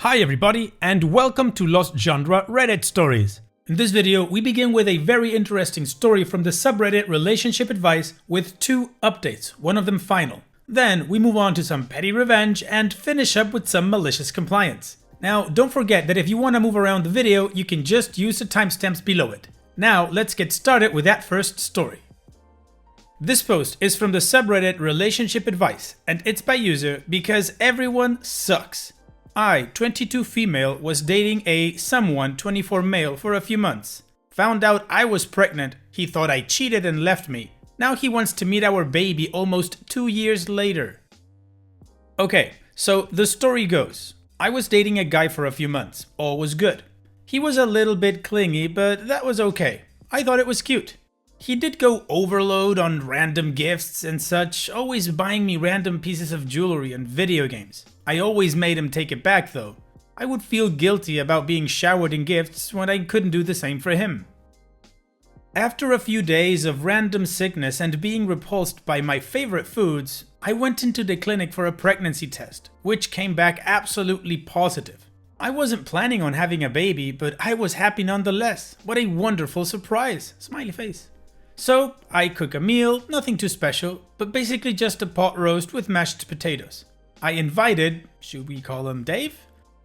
Hi everybody, and welcome to Lost Genre Reddit Stories. In this video, we begin with a very interesting story from the subreddit Relationship Advice with 2 updates, one of them final. Then we move on to some petty revenge and finish up with some malicious compliance. Now, don't forget that if you want to move around the video, you can just use the timestamps below it. Now, let's get started with that first story. This post is from the subreddit Relationship Advice, and it's by user because everyone sucks. I, 22 female, was dating a someone 24 male for a few months. Found out I was pregnant, he thought I cheated and left me. Now he wants to meet our baby almost 2 years later. Okay, so the story goes. I was dating a guy for a few months, all was good. He was a little bit clingy, but that was okay. I thought it was cute. He did go overload on random gifts and such, always buying me random pieces of jewelry and video games. I always made him take it back though. I would feel guilty about being showered in gifts when I couldn't do the same for him. After a few days of random sickness and being repulsed by my favorite foods, I went into the clinic for a pregnancy test, which came back absolutely positive. I wasn't planning on having a baby, but I was happy nonetheless. What a wonderful surprise! Smiley face. So, I cook a meal, nothing too special, but basically just a pot roast with mashed potatoes. I invited, should we call him Dave?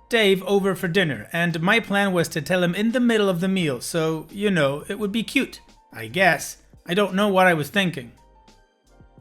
Dave over for dinner, and my plan was to tell him in the middle of the meal, so, you know, it would be cute. I guess. I don't know what I was thinking.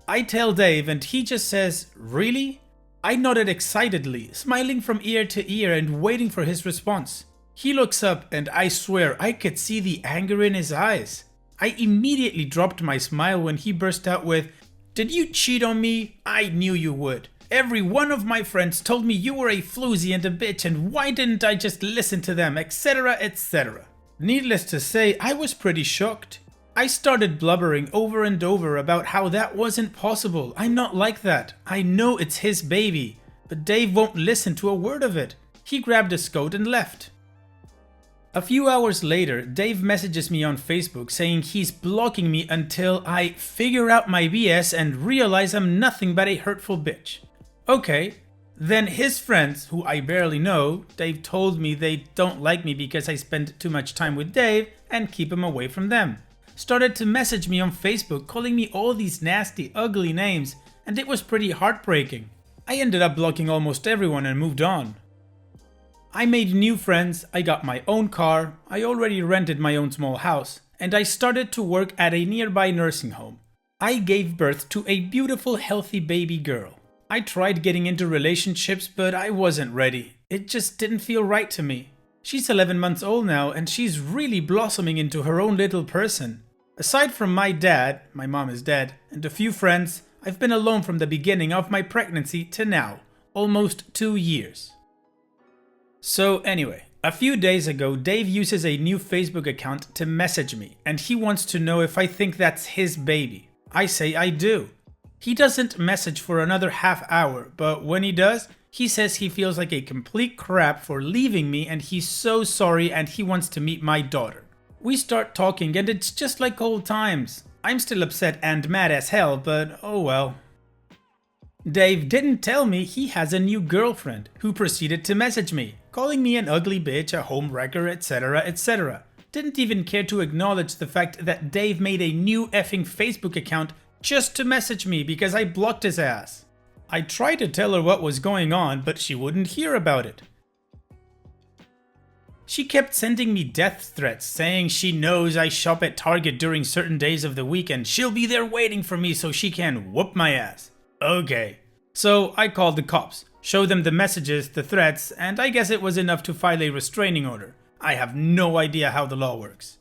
I tell Dave and he just says, "Really?" I nodded excitedly, smiling from ear to ear and waiting for his response. He looks up and I swear I could see the anger in his eyes. I immediately dropped my smile when he burst out with, "Did you cheat on me? I knew you would. Every one of my friends told me you were a floozy and a bitch, and why didn't I just listen to them, etc, etc. Needless to say, I was pretty shocked. I started blubbering over and over about how that wasn't possible. I'm not like that. I know it's his baby. But Dave won't listen to a word of it. He grabbed his coat and left. A few hours later, Dave messages me on Facebook saying he's blocking me until I figure out my BS and realize I'm nothing but a hurtful bitch. Okay, then his friends, who I barely know, Dave told me they don't like me because I spend too much time with Dave and keep him away from them, started to message me on Facebook calling me all these nasty, ugly names, and it was pretty heartbreaking. I ended up blocking almost everyone and moved on. I made new friends, I got my own car, I already rented my own small house, and I started to work at a nearby nursing home. I gave birth to a beautiful, healthy baby girl. I tried getting into relationships, but I wasn't ready. It just didn't feel right to me. She's 11 months old now, and she's really blossoming into her own little person. Aside from my dad, my mom is dead, and a few friends, I've been alone from the beginning of my pregnancy to now, almost 2 years. So anyway, a few days ago, Dave uses a new Facebook account to message me, and he wants to know if I think that's his baby. I say I do. He doesn't message for another half hour, but when he does, he says he feels like a complete crap for leaving me and he's so sorry and he wants to meet my daughter. We start talking and it's just like old times. I'm still upset and mad as hell, but oh well. Dave didn't tell me he has a new girlfriend who proceeded to message me, calling me an ugly bitch, a homewrecker, etc, etc. Didn't even care to acknowledge the fact that Dave made a new effing Facebook account just to message me because I blocked his ass. I tried to tell her what was going on, but she wouldn't hear about it. She kept sending me death threats, saying she knows I shop at Target during certain days of the week and she'll be there waiting for me so she can whoop my ass. Okay. So I called the cops, showed them the messages, the threats, and I guess it was enough to file a restraining order. I have no idea how the law works.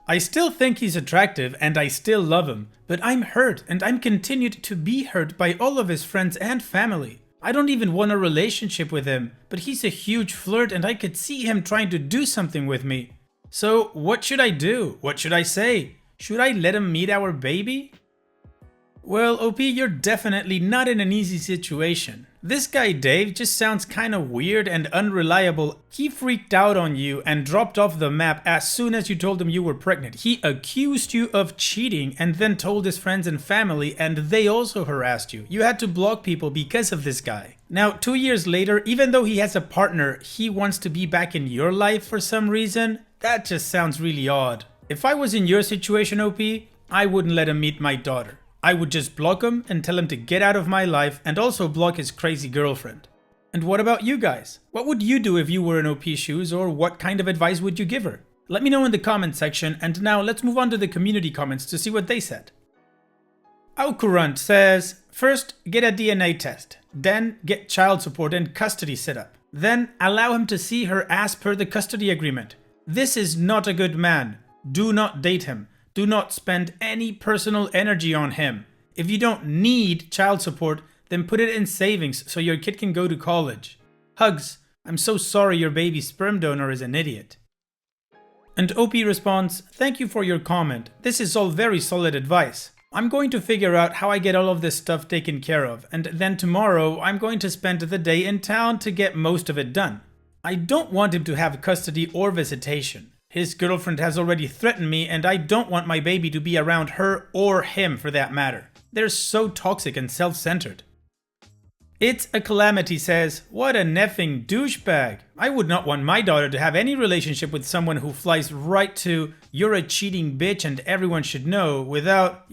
I still think he's attractive and I still love him, but I'm hurt and I'm continued to be hurt by all of his friends and family. I don't even want a relationship with him, but he's a huge flirt and I could see him trying to do something with me. So what should I do? What should I say? Should I let him meet our baby? Well, OP, you're definitely not in an easy situation. This guy Dave just sounds kinda weird and unreliable. He freaked out on you and dropped off the map as soon as you told him you were pregnant. He accused you of cheating and then told his friends and family, and they also harassed you. You had to block people because of this guy. Now, 2 years later, even though he has a partner, he wants to be back in your life for some reason? That just sounds really odd. If I was in your situation, OP, I wouldn't let him meet my daughter. I would just block him and tell him to get out of my life, and also block his crazy girlfriend. And what about you guys? What would you do if you were in OP's shoes, or what kind of advice would you give her? Let me know in the comment section, and now let's move on to the community comments to see what they said. Aukurant says, first get a DNA test, then get child support and custody set up. Then allow him to see her as per the custody agreement. This is not a good man. Do not date him. Do not spend any personal energy on him. If you don't need child support, then put it in savings so your kid can go to college. Hugs. I'm so sorry your baby's sperm donor is an idiot. And OP responds, thank you for your comment. This is all very solid advice. I'm going to figure out how I get all of this stuff taken care of, and then tomorrow I'm going to spend the day in town to get most of it done. I don't want him to have custody or visitation. His girlfriend has already threatened me, and I don't want my baby to be around her or him for that matter. They're so toxic and self-centered. It's a Calamity says, what a neffing douchebag. I would not want my daughter to have any relationship with someone who flies right to, you're a cheating bitch and everyone should know, without,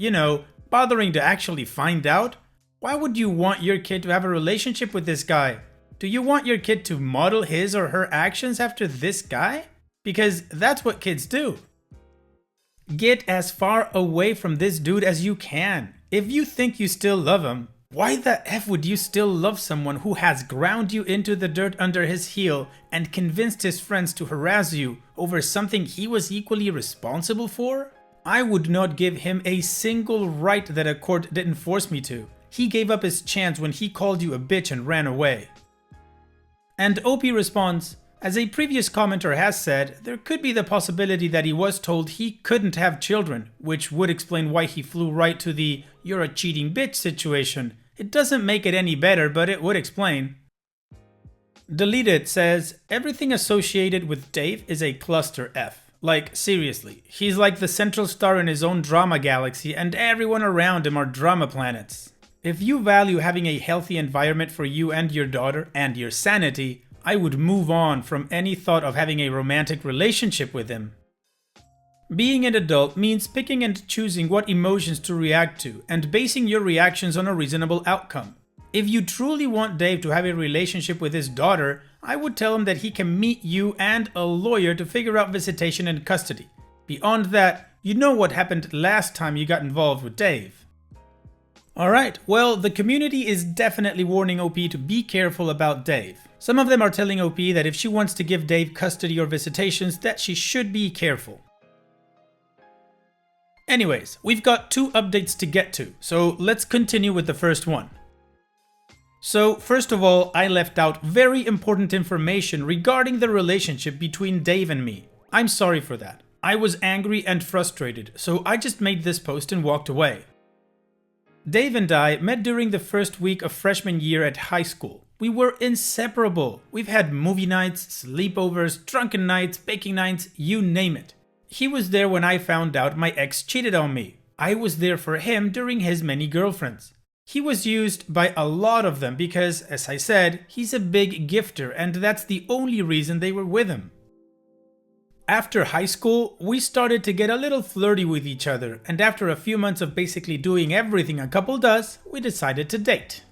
bothering to actually find out. Why would you want your kid to have a relationship with this guy? Do you want your kid to model his or her actions after this guy? Because that's what kids do. Get as far away from this dude as you can. If you think you still love him, why the F would you still love someone who has ground you into the dirt under his heel and convinced his friends to harass you over something he was equally responsible for? I would not give him a single right that a court didn't force me to. He gave up his chance when he called you a bitch and ran away. And OP responds, as a previous commenter has said, there could be the possibility that he was told he couldn't have children, which would explain why he flew right to the you're a cheating bitch situation. It doesn't make it any better, but it would explain. Deleted says, everything associated with Dave is a cluster F. Like, seriously, he's like the central star in his own drama galaxy and everyone around him are drama planets. If you value having a healthy environment for you and your daughter and your sanity, I would move on from any thought of having a romantic relationship with him. Being an adult means picking and choosing what emotions to react to and basing your reactions on a reasonable outcome. If you truly want Dave to have a relationship with his daughter, I would tell him that he can meet you and a lawyer to figure out visitation and custody. Beyond that, you know what happened last time you got involved with Dave. Alright, well, the community is definitely warning OP to be careful about Dave. Some of them are telling OP that if she wants to give Dave custody or visitations, that she should be careful. Anyways, we've got 2 updates to get to, so let's continue with the first one. So, first of all, I left out very important information regarding the relationship between Dave and me. I'm sorry for that. I was angry and frustrated, so I just made this post and walked away. Dave and I met during the first week of freshman year at high school. We were inseparable. We've had movie nights, sleepovers, drunken nights, baking nights, you name it. He was there when I found out my ex cheated on me. I was there for him during his many girlfriends. He was used by a lot of them because, as I said, he's a big gifter and that's the only reason they were with him. After high school, we started to get a little flirty with each other, and after a few months of basically doing everything a couple does, we decided to date.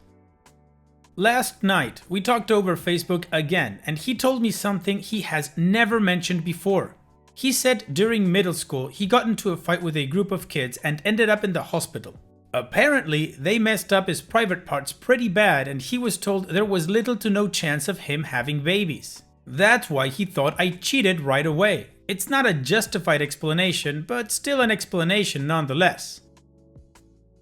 Last night, we talked over Facebook again, and he told me something he has never mentioned before. He said during middle school he got into a fight with a group of kids and ended up in the hospital. Apparently, they messed up his private parts pretty bad and he was told there was little to no chance of him having babies. That's why he thought I cheated right away. It's not a justified explanation, but still an explanation nonetheless.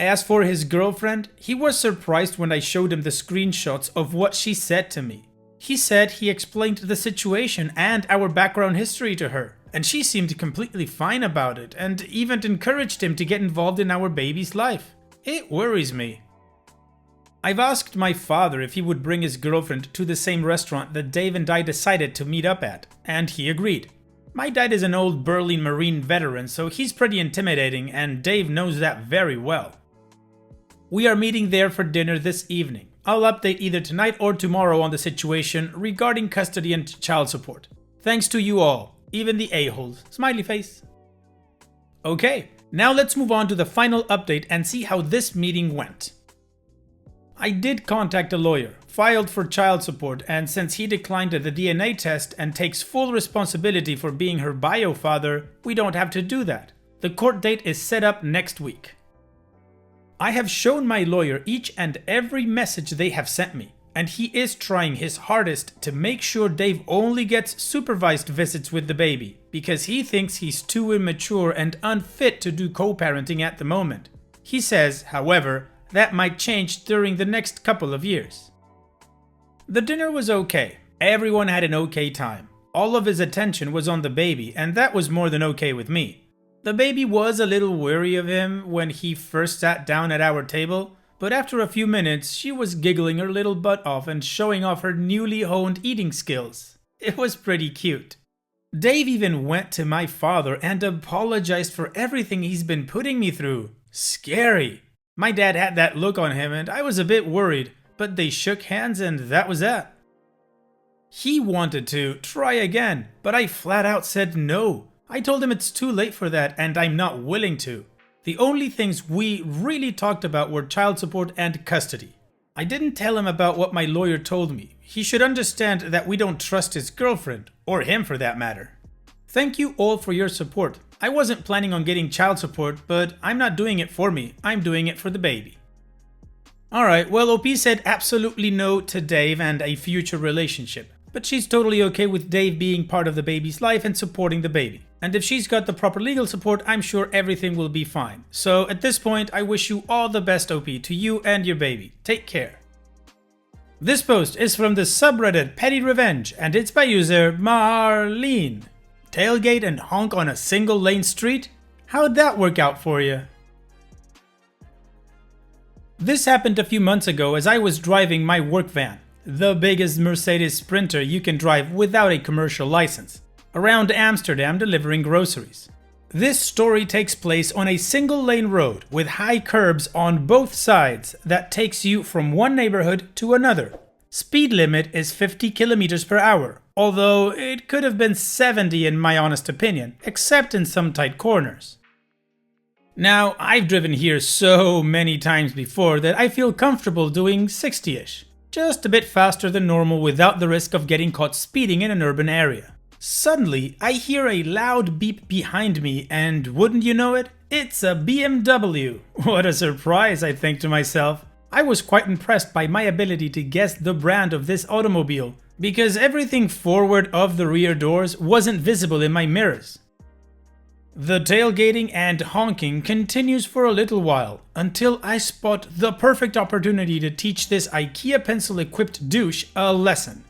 As for his girlfriend, he was surprised when I showed him the screenshots of what she said to me. He said he explained the situation and our background history to her, and she seemed completely fine about it and even encouraged him to get involved in our baby's life. It worries me. I've asked my father if he would bring his girlfriend to the same restaurant that Dave and I decided to meet up at, and he agreed. My dad is an old burly Marine veteran, so he's pretty intimidating, and Dave knows that very well. We are meeting there for dinner this evening. I'll update either tonight or tomorrow on the situation regarding custody and child support. Thanks to you all, even the a-holes. Smiley face. Okay, now let's move on to the final update and see how this meeting went. I did contact a lawyer, filed for child support, and since he declined the DNA test and takes full responsibility for being her bio father, we don't have to do that. The court date is set up next week. I have shown my lawyer each and every message they have sent me, and he is trying his hardest to make sure Dave only gets supervised visits with the baby, because he thinks he's too immature and unfit to do co-parenting at the moment. He says, however, that might change during the next couple of years. The dinner was okay. Everyone had an okay time. All of his attention was on the baby, and that was more than okay with me. The baby was a little wary of him when he first sat down at our table, but after a few minutes she was giggling her little butt off and showing off her newly honed eating skills. It was pretty cute. Dave even went to my father and apologized for everything he's been putting me through. Scary. My dad had that look on him and I was a bit worried, but they shook hands and that was that. He wanted to try again, but I flat out said no. I told him it's too late for that and I'm not willing to. The only things we really talked about were child support and custody. I didn't tell him about what my lawyer told me. He should understand that we don't trust his girlfriend, or him for that matter. Thank you all for your support. I wasn't planning on getting child support, but I'm not doing it for me, I'm doing it for the baby. Alright, well OP said absolutely no to Dave and a future relationship. But she's totally okay with Dave being part of the baby's life and supporting the baby. And if she's got the proper legal support, I'm sure everything will be fine. So at this point, I wish you all the best, OP, to you and your baby. Take care. This post is from the subreddit Petty Revenge, and it's by user Marlene. Tailgate and honk on a single lane street? How'd that work out for you? This happened a few months ago as I was driving my work van. The biggest Mercedes Sprinter you can drive without a commercial license, around Amsterdam delivering groceries. This story takes place on a single lane road with high curbs on both sides that takes you from one neighborhood to another. Speed limit is 50 kilometers per hour, although it could have been 70 in my honest opinion, except in some tight corners. Now, I've driven here so many times before that I feel comfortable doing 60-ish. Just a bit faster than normal without the risk of getting caught speeding in an urban area. Suddenly, I hear a loud beep behind me and wouldn't you know it, it's a BMW. What a surprise, I think to myself. I was quite impressed by my ability to guess the brand of this automobile, because everything forward of the rear doors wasn't visible in my mirrors. The tailgating and honking continues for a little while, until I spot the perfect opportunity to teach this IKEA pencil-equipped douche a lesson.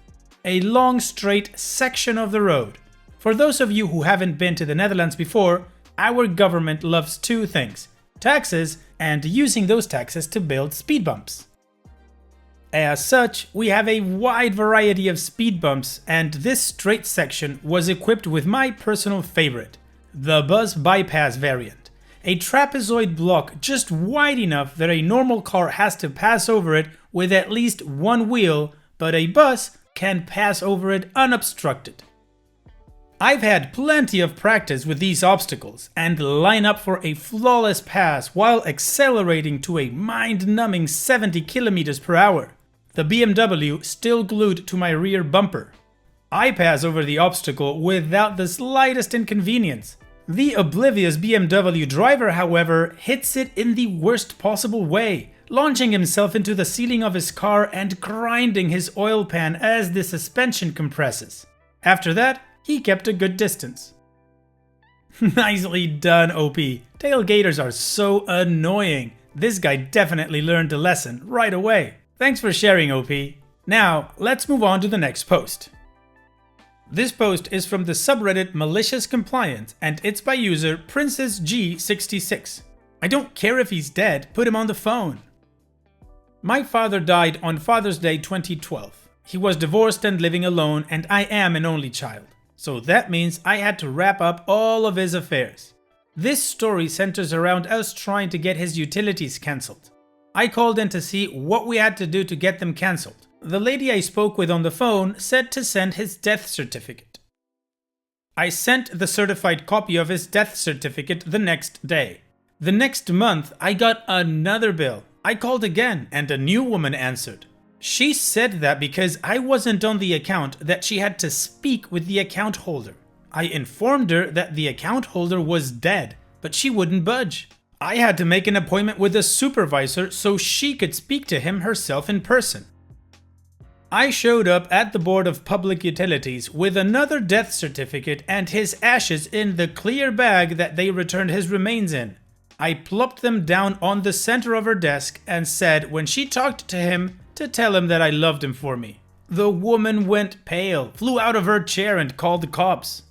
A long straight section of the road. For those of you who haven't been to the Netherlands before, our government loves two things: taxes and using those taxes to build speed bumps. As such, we have a wide variety of speed bumps, and this straight section was equipped with my personal favorite. The bus bypass variant, a trapezoid block just wide enough that a normal car has to pass over it with at least one wheel, but a bus can pass over it unobstructed. I've had plenty of practice with these obstacles and line up for a flawless pass while accelerating to a mind-numbing 70 kilometers per hour. The BMW still glued to my rear bumper. I pass over the obstacle without the slightest inconvenience. The oblivious BMW driver, however, hits it in the worst possible way, launching himself into the ceiling of his car and grinding his oil pan as the suspension compresses. After that, he kept a good distance. Nicely done, OP. Tailgaters are so annoying. This guy definitely learned a lesson right away. Thanks for sharing, OP. Now, let's move on to the next post. This post is from the subreddit Malicious Compliance, and it's by user PrincessG66. I don't care if he's dead, put him on the phone. My father died on Father's Day 2012. He was divorced and living alone, and I am an only child. So that means I had to wrap up all of his affairs. This story centers around us trying to get his utilities cancelled. I called in to see what we had to do to get them cancelled. The lady I spoke with on the phone said to send his death certificate. I sent the certified copy of his death certificate the next day. The next month, I got another bill. I called again and a new woman answered. She said that because I wasn't on the account that she had to speak with the account holder. I informed her that the account holder was dead, but she wouldn't budge. I had to make an appointment with a supervisor so she could speak to him herself in person. I showed up at the Board of Public Utilities with another death certificate and his ashes in the clear bag that they returned his remains in. I plopped them down on the center of her desk and said when she talked to him to tell him that I loved him for me. The woman went pale, flew out of her chair and called the cops.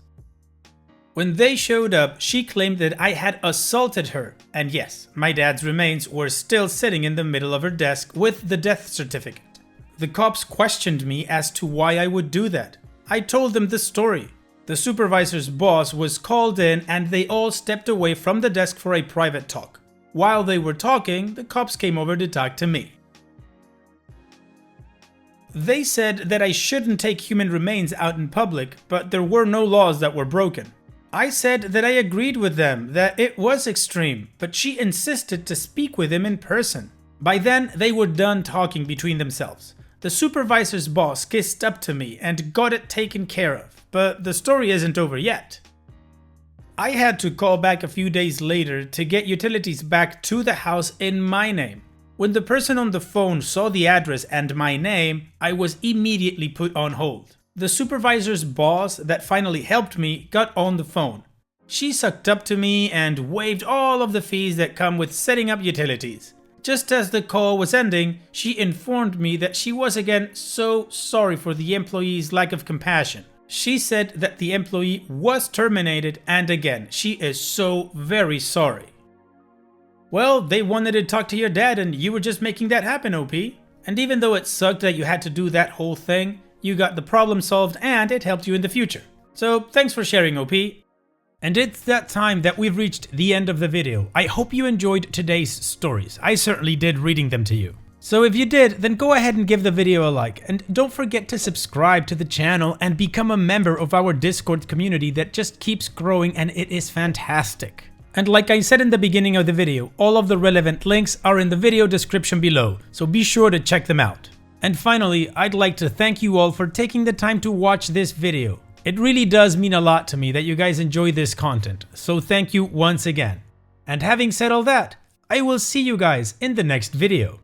When they showed up, she claimed that I had assaulted her. And yes, my dad's remains were still sitting in the middle of her desk with the death certificate. The cops questioned me as to why I would do that. I told them the story. The supervisor's boss was called in and they all stepped away from the desk for a private talk. While they were talking, the cops came over to talk to me. They said that I shouldn't take human remains out in public, but there were no laws that were broken. I said that I agreed with them, that it was extreme, but she insisted to speak with him in person. By then, they were done talking between themselves. The supervisor's boss kissed up to me and got it taken care of, but the story isn't over yet. I had to call back a few days later to get utilities back to the house in my name. When the person on the phone saw the address and my name, I was immediately put on hold. The supervisor's boss that finally helped me got on the phone. She sucked up to me and waived all of the fees that come with setting up utilities. Just as the call was ending, she informed me that she was again so sorry for the employee's lack of compassion. She said that the employee was terminated and again, she is so very sorry. Well, they wanted to talk to your dad and you were just making that happen, OP. And even though it sucked that you had to do that whole thing, you got the problem solved and it helped you in the future. So thanks for sharing, OP. And it's that time that we've reached the end of the video. I hope you enjoyed today's stories. I certainly did reading them to you. So if you did, then go ahead and give the video a like. And don't forget to subscribe to the channel and become a member of our Discord community that just keeps growing and it is fantastic. And like I said in the beginning of the video, all of the relevant links are in the video description below, so be sure to check them out. And finally, I'd like to thank you all for taking the time to watch this video. It really does mean a lot to me that you guys enjoy this content, so thank you once again. And having said all that, I will see you guys in the next video.